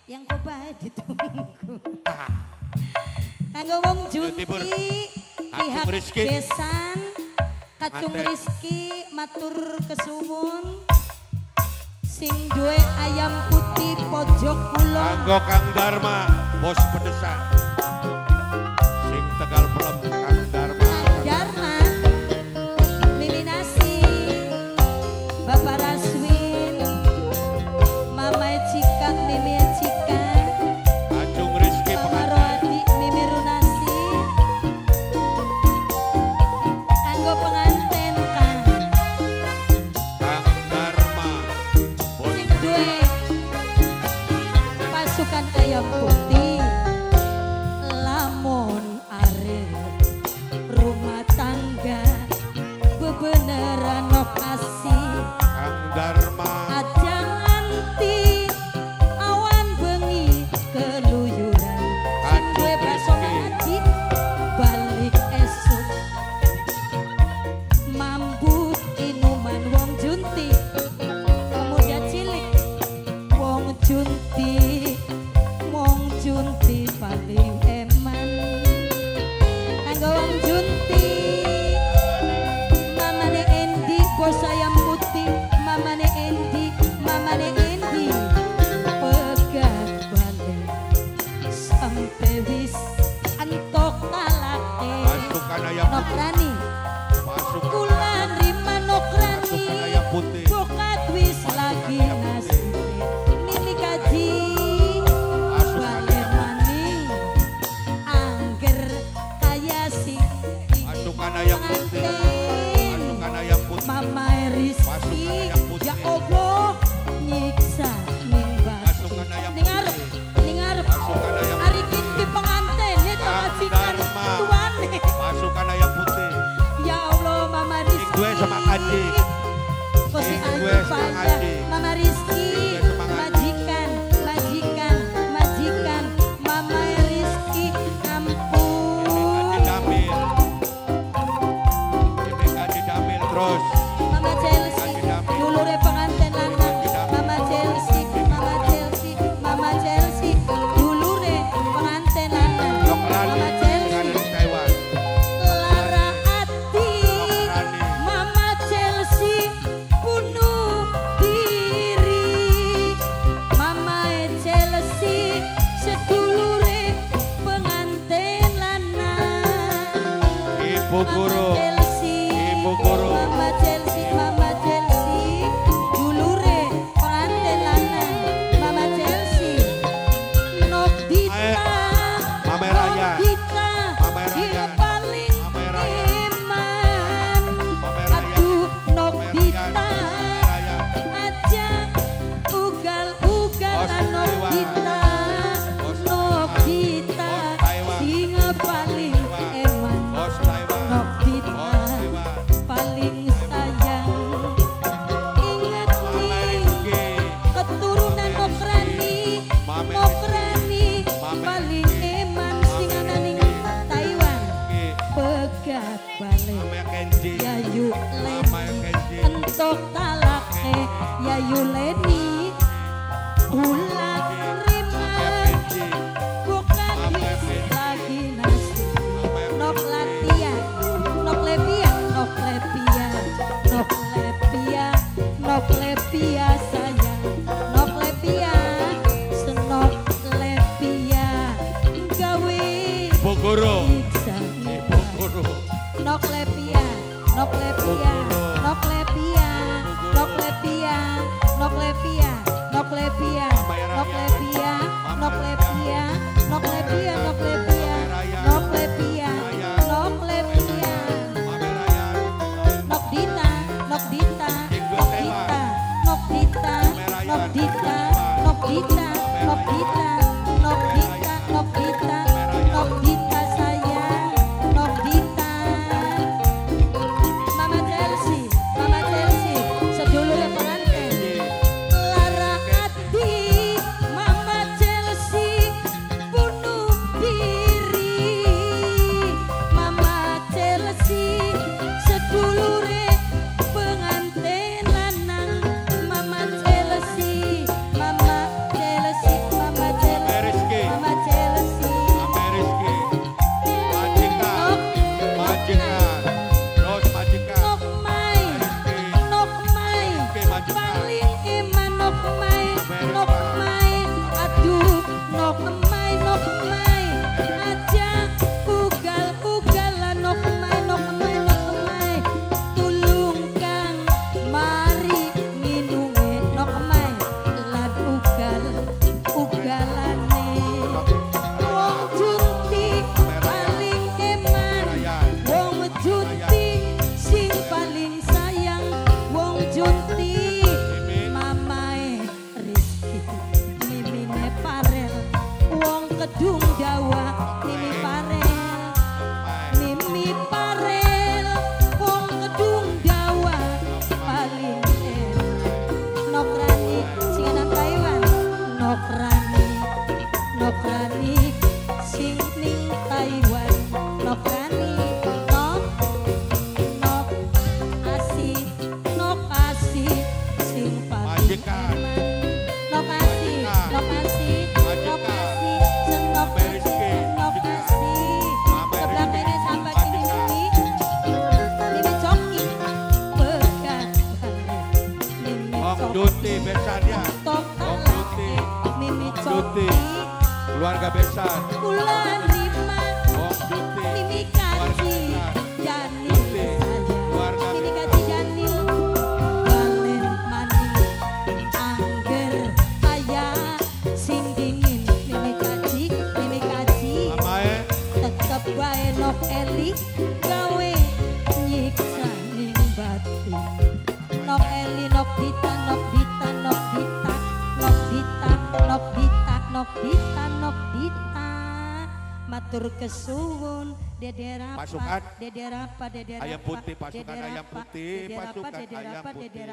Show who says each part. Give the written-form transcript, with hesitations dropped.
Speaker 1: Yang kok bae ditunggu. Kanggo wong Junti pihak Besan Kacung Rizki matur kesuwun sing duwe ayam putih pojok kulon
Speaker 2: kanggo Kang Dharma bos pedesan sing Tegal Pelem Kang Dharma
Speaker 1: Mimi Nasi Bapak Raswin Mama Cika Mimi Cika
Speaker 2: Kacung Rizki
Speaker 1: Rohadi Mimi Runasi kanggo penganten Kang
Speaker 2: Dharma bos
Speaker 1: sing duwe pasukan ayam putih lamun aril rumah tangga bebeneran lokasi
Speaker 2: Kang Dharma
Speaker 1: aja nganti awan bengi keluyuran sing duwe baso ngaji balik esuk mambut inuman wong Junti pemuda cilik wong Junti paling eman kanggo wong Junti mamane Endi bos ayam putih mamane Endi pegat balik sampai wis antok kalake
Speaker 2: pasukan ayam putih
Speaker 1: Nokrani
Speaker 2: pasukan
Speaker 1: kula nrima Nokrani
Speaker 2: pasukan ayam putih
Speaker 1: bokat wis lagi nasi mimi kaji balik maning angger kaya si
Speaker 2: pasukan ayam putih pasukan ayam putih
Speaker 1: Mama Rizki
Speaker 2: Pasukan ayam putih.
Speaker 1: ya Allah nyiksa ning
Speaker 2: Pasukan ayam
Speaker 1: ning arep
Speaker 2: Pasukan ayam
Speaker 1: hari kini pengantin itu
Speaker 2: Kang
Speaker 1: majikan
Speaker 2: Dharma.
Speaker 1: tuane
Speaker 2: pasukan ayam putih
Speaker 1: ya Allah Mama Rizki
Speaker 2: gue sama adik
Speaker 1: Kosi
Speaker 2: gue
Speaker 1: Adi
Speaker 2: sama
Speaker 1: Pada
Speaker 2: adik
Speaker 1: Mama Rizki
Speaker 2: gue sama adik
Speaker 1: majikan Mama Rizki ampun
Speaker 2: Adi Damil Adi Damil terus
Speaker 1: Mama Chelsea dulure pengantin lanang Mama Chelsea dulure pengantin lanang
Speaker 2: Nokrani
Speaker 1: Mama Chelsea
Speaker 2: dari Taiwan
Speaker 1: Lara Ati
Speaker 2: Nokrani
Speaker 1: Mama Chelsea bunuh diri Mama Chelsea sedulure pengantin lanang
Speaker 2: Ibu Guru
Speaker 1: Mama Chelsea
Speaker 2: Ibu Guru
Speaker 1: Mama Chelsea dulure pengantin lanang Mama Chelsea Nokdita
Speaker 2: Mama Raya.
Speaker 1: Nokdita
Speaker 2: Mama Raya.
Speaker 1: dia paling
Speaker 2: Mama Raya.
Speaker 1: eman
Speaker 2: Mama Raya.
Speaker 1: aduh
Speaker 2: Raya
Speaker 1: Nokdita
Speaker 2: Raya
Speaker 1: aja ugal-ugalan
Speaker 2: Bos Taiwan.
Speaker 1: Nokdita
Speaker 2: Bos
Speaker 1: Nokdita
Speaker 2: Taiwan.
Speaker 1: singa paling eman
Speaker 2: bos Taiwan
Speaker 1: Nokdita
Speaker 2: bos Taiwan
Speaker 1: paling sayang ingat
Speaker 2: Mama
Speaker 1: nih
Speaker 2: Rizki
Speaker 1: keturunan Nokrani
Speaker 2: Mama
Speaker 1: Nokrani
Speaker 2: Mama
Speaker 1: paling eman sing ana ning Taiwan
Speaker 2: Rizki
Speaker 1: pegat balik
Speaker 2: Mama Kenji
Speaker 1: Yayu
Speaker 2: Mama
Speaker 1: Leni
Speaker 2: Kenji
Speaker 1: entok talake Yayu Leni ulang rima
Speaker 2: Kenji
Speaker 1: bukan wis lagi nasi nok latia nok lepia sayang nok lepia senok lepia gawe
Speaker 2: Ibu Guru
Speaker 1: siksa
Speaker 2: Ibu Guru
Speaker 1: nok lepia nok lepia nok lepia nok lepia nok lepia nok lepia nok lepia nok lepia nok lepia nok lepia nok lepia nok lepia
Speaker 2: Mama Raya
Speaker 1: nok dita nok dita nok dita nok dita nok dita nok dita nok dita nok dita nok dita nok dita sayang nok dita Mama Chelsea sedulure pengantin Lara Ati kedung dawa Mimi Parel Mimi Parel wong kedung dawa paling Nokrani sing anak Taiwan Nokrani sing ning Taiwan Nokrani Nok asih sing paling
Speaker 2: Duti besarnya, Om Duti, keluarga besar,
Speaker 1: Kula Rima,
Speaker 2: Om Duti,
Speaker 1: Mimi Kaji, Janil
Speaker 2: keluarga
Speaker 1: Mimi Kaji Janil, Balen Mani, Angger, Ayah, sing dingin, Mimi Kaji,
Speaker 2: Amae,
Speaker 1: tetep wae Nok Eli, gawe nyiksa ning batin. Nok Eli, Nok Dita, matur kesuwun Dede Rapa,
Speaker 2: pasukan
Speaker 1: Dede Rapa,
Speaker 2: ayam putih, pasukan ayam putih, pasukan ayam putih.